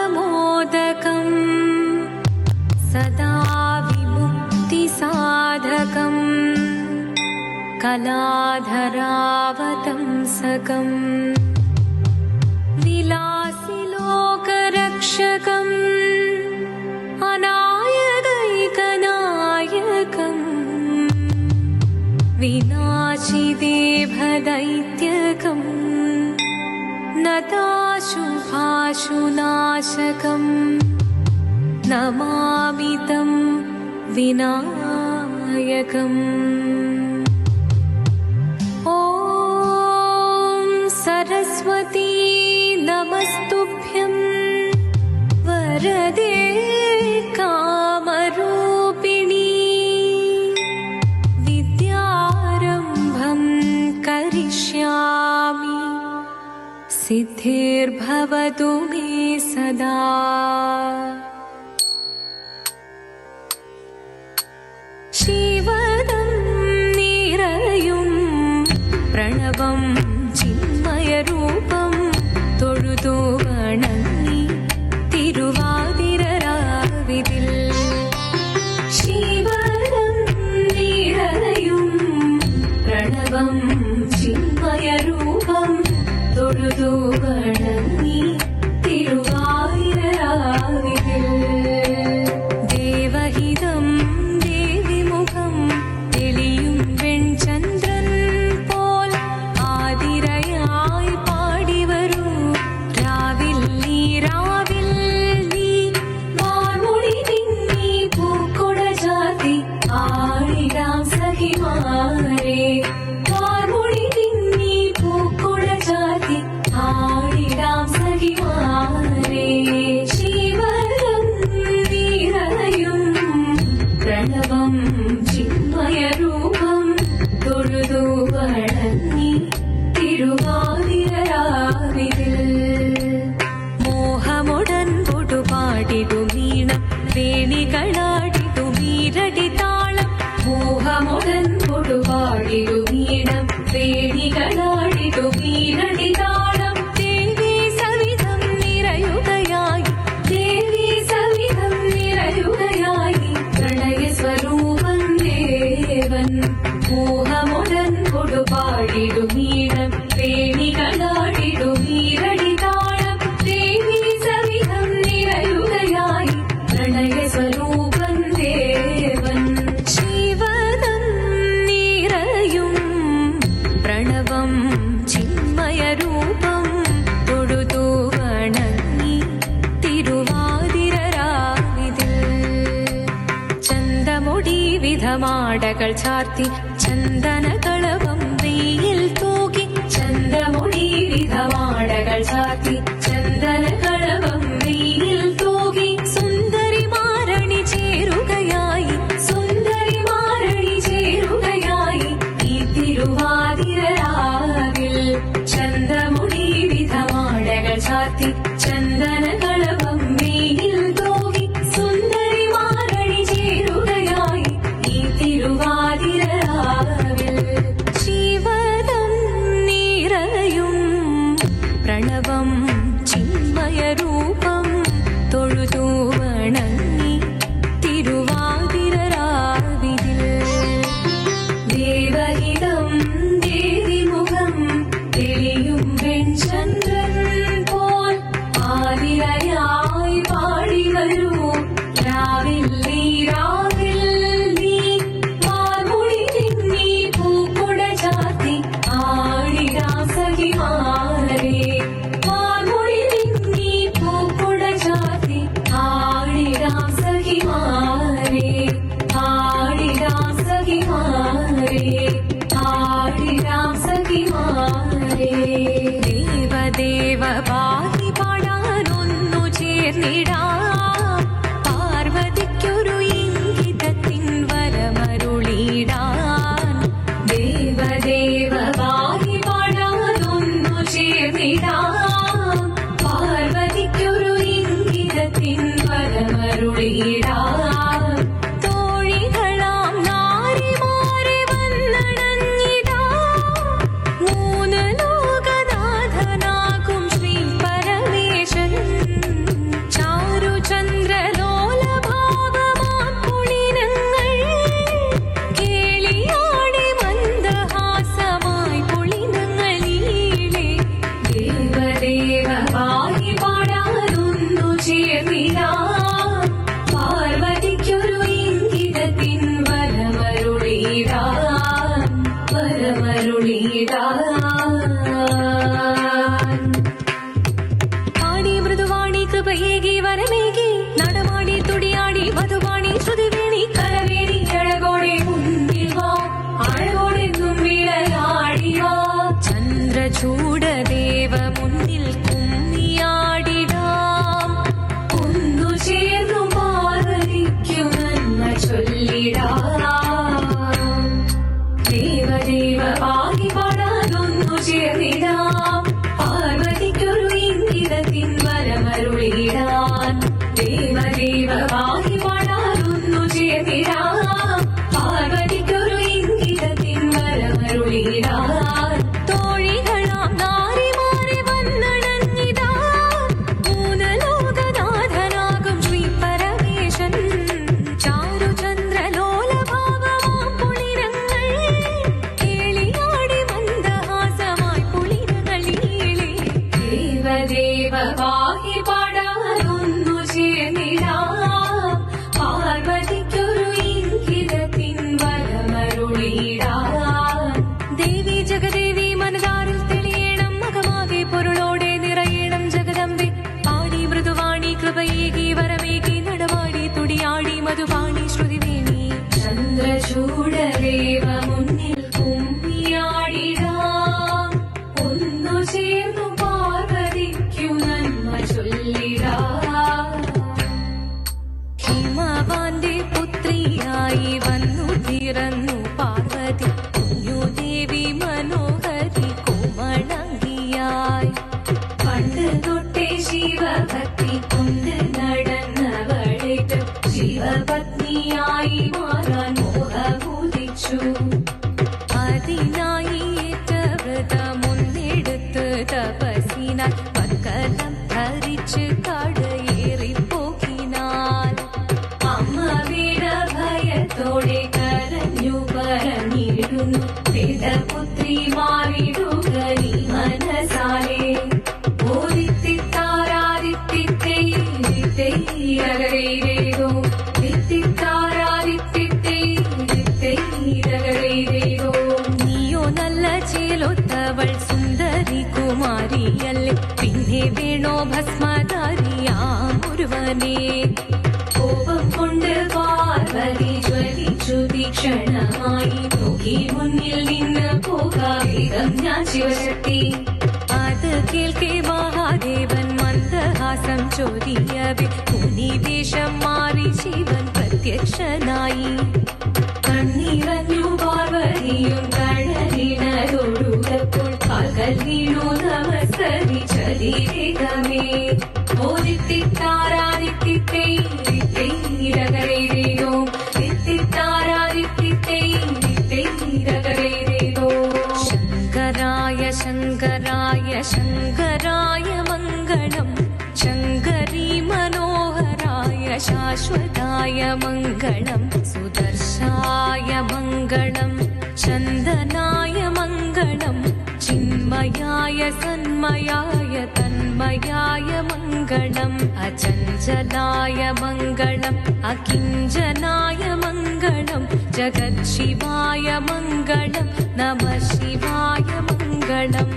मुदाकरात्तमोदकम् सदा विमुक्तिसाधकम् कलाधरावतंसकम् विलासिलोकरक्षकम् अनायदैकनायकम् विनाशिदेभदैत्यकम् नताशुभाशुनाशकम् नमामि तं विनायकम्। ॐ सरस्वती नमस्तुभ्यं वरदे कामरूपिणी विद्यारम्भं करिष्यामि सिद्धिर्भवतु मे सदा। शिवदं निरयुं प्रणवं चिन्मयरूपं തൊഴുതു വണങ്ങി തിരുവാതിരരാവിതിൽ ശിവദം നിറയും പ്രണവം ചിന്മയരൂപം തൊഴുതു വണങ്ങി തിരുവാതിരരാവിതിൽ ദേവഹിതം ദേവിമുഖം തെളിയും വെൺചന്ദ്രൻ പോൽ ആതിരയായി പാടിവരൂ രാവിൽ നീ വാർമുടി തിന്നി പൂക്കൊട ചാർത്തി ആടിടാം സഖിമാരെ വാർമുടി തിന്നി പൂക്കൊട ചാർത്തി ആടിടാം സഖിമാരെ ശിവദം നിറയും പ്രണവം ചിന്മയരൂപം തൊഴുതു വണങ്ങി തിരുവാതിരരാവിതിൽ മോഹമുടൻ പൊടുപാടിടുമീണം വേണികളാടിടുമീരടി താളം മോഹമുടൻ പൊടുപാടിടുമീണം വേണികളാടിടുമീരടി താളം ദേവി സവിധം നിറയുകയായി ദേവി സവിധം നിറയുകയായി പ്രണയസ്വരൂപം ദേവൻ മോഹമുടൻ കൊടുപാടിടുമീണം വേണികളാടിടുമീരടി താളം ദേവി സവിധം നിറയുകയായി പ്രണയസ്വരൂപം ദേവൻ ശിവദം നിറയും പ്രണവം ചിന്മയരൂപം തൊഴുതു വണങ്ങി തിരുവാതിരരാവിതിൽ ചന്തമുടി വിധമാടകൾ ചാർത്തി ചന്ദനകളവം വെയിൽ തൂകി ചന്തമുടി വിധമാടകൾ ചാർത്തി ചന്ദനകളവം വെയിൽ തൂകി സുന്ദരിമാരണി ചേരുകയായി സുന്ദരിമാരണി ചേരുകയായി ഈ തിരുവാതിരരാവിൽ ചന്തമുടി വിധമാടകൾ ചാർത്തി ചന്ദനകളവം വെയിൽ തൂകി സുന്ദരിമാരണി ചേരുകയായി ഈ തിരുവാതിരരാവിൽ ശിവദം നിറയും പ്രണവം ചിന്മയരൂപം തൊഴുതു വണങ്ങി തിരുവാതിരരാവിതിൽ ദേവഹിതം ദേവിമുഖം തെളിയും വെൺചന്ദ്രൻ പോൽ ആതിരയായി പാടിവരൂ രാവിൽ നീ വാർമുടി തിന്നി പൂക്കൊട ചാർത്തി ആടിടാം സഖിമാരെ വാർമുടി തിന്നി പൂക്കൊട ചാർത്തി ആടിടാം സഖിമാരെ ആടിടാം സഖിമാരെ ആടിടാം സഖിമാരെ ദേവദേവ പാടി പാടാനൊന്നു ചേർന്നിടാം പാർവതിക്കൊരു ഇംഗിതത്തിൻ വരമരുളിടാൻ ദേവദേവ പാടി പാടാനൊന്നു ചേർന്നിടാം പാർവതിക്കൊരു ഇംഗിതത്തിൻ വരമരുളിടാൻ വരമരുളിടാം തോഴികളാം നാരിമാരെ വന്നണഞ്ഞിടാം മൂന്ന് ലോകനാഥനാകും ശ്രീ പരമേശൻ ചാരുചന്ദ്രലോലഭാവമാം പുളിനങ്ങൾ കേളിയാടി മന്ദഹാസമായി പുളിനങ്ങളീളെ ദേവദേവമായി പാടാനൊന്നു ചേർന്നിടാം പാർവതിക്കൊരു ഇംഗിതത്തിൻ വരമരുളിടാം പാടി മൃദുവാണി കൃപയേകി വരമേകി നടമാടി തുടിയാടി മധുവാണി ശ്രുതിവേണി കരവേണി അഴകോടെ മുന്നിൽ വാ അഴകോടെന്നും വിളയാടിവാ ചന്ദ്രചൂടദേവ മുന്നിൽ കുമ്മിയാടിടാം ഒന്നു ചേർന്നു പാർവതിക്കു നന്മ ചൊല്ലിടാം ദേവദേവ പാകി പാടാനൊന്നു ചേർന്നിടാം പാർവതിക്കൊരു ഇംഗിതത്തിൻ വരമരുളിടാൻ ദേവദേവ പാകി പാടാനൊന്നു ചേർന്നിടാം പാർവതിക്കൊരു ഇംഗിതത്തിൻ വരമരുളിടാൻ തോഴികളാം നാരിമാരെ വന്നണഞ്ഞിടാം മൂന്ന് ലോകനാഥനാകും ശ്രീ പരമേശൻ ചാരുചന്ദ്രലോലഭാവമാം പുളിനങ്ങൾ കേളിയാടി മന്ദഹാസമായി പുളിനങ്ങളീളെ ദേവദേവ പാഹി പാടാനൊന്നു ചേർന്നിടാം പാർവതിക്കൊരു ഇംഗിതത്തിൻ വരമരുളിടാൻ ദേവി ജഗദേവി മനതാരിൽ തെളിയണം മകമാകെ പൊരുളോടെ നിറയണം ജഗദമ്പെ പാടി മൃദുവാണി കൃപയേകി വരമേകി നടവാടി തുടിയാടി മധുവാണി ശ്രുതിവേണി ചന്ദ്രചൂടദേവ മുന്നിൽ കുമ്മിയാടിടാം ഒന്നു ചേർന്നു പാർവതിക്കു നന്മ ചൊല്ലിടാം ഹിമവാന്റെ പുത്രിയായി വന്നു പിറന്നു പാർവതി കുഞ്ഞുദേവി മനോഹരി കോമളങ്കിയായി പണ്ട് തൊട്ടേ ശിവഭക്തി കൊണ്ട് നടന്നവൾക്ക് ശിവപത്നിയായി മാറാൻ മോഹമുദിച്ചു അതിനായി ഏറ്റ വ്രതമൊന്നെടുത്ത് തപസ്സിനാൽ പക്കലം ധരിച്ച് കടയേറിപ്പോകിനാൽ അമ്മ വീണ ഭയത്തോടെ കരഞ്ഞു പറഞ്ഞിരുന്നു വേദപുത്രി മാറിടുക നീ മനസാലെ ഓരിത്തിത്താരാദിത്തിത്തേരകരേതോ തിത്തിത്താരാദിത്തിത്തേരകരേതോ നീയോ നല്ല ചേലൊത്തവൾ സുന്ദരി കുമാരിയല്ലേ പിന്നെ വേണോ ഭസ്മധാരിയാമൊരുവനെ കോപം കൊണ്ട് പാർവതി ജ്വലിച്ചു തീക്ഷണമായി നോക്കി മുന്നിൽ നിന്ന് പോകാം ഞാൻ ശിവശക്തി അത് കേൾക്കെ മഹാദേവൻ മന്ദഹാസം ചൊരിയവേ മുനിവേഷം മാറി ശിവൻ പ്രത്യക്ഷനായി കണ്ണീറഞ്ഞു പാർവതിയും കഴലിനോടുകപ്പോൾ കാൽകൾ വീണു നമസ്കരിച്ചതിരേകമേ ഓരിത്തിത്താരാദിത്തിത്തേരകരേതോ തിത്തിത്താരാദിത്തിത്തേരകരേതോ ശങ്കരായ ശങ്കരായ ശങ്കരായ മംഗളം ശങ്കരീ മനോഹരായ ശാശ്വതായ മംഗളം സുദർശായ മംഗളം ചന്ദനായ മംഗളം ചിന്മയായ സന്മയായ തന്മയായ മംഗളം അചഞ്ചലായ മംഗളം അകിഞ്ചനായ മംഗളം ജഗത് ശിവായ മംഗളം നമഃ ശിവായ മംഗളം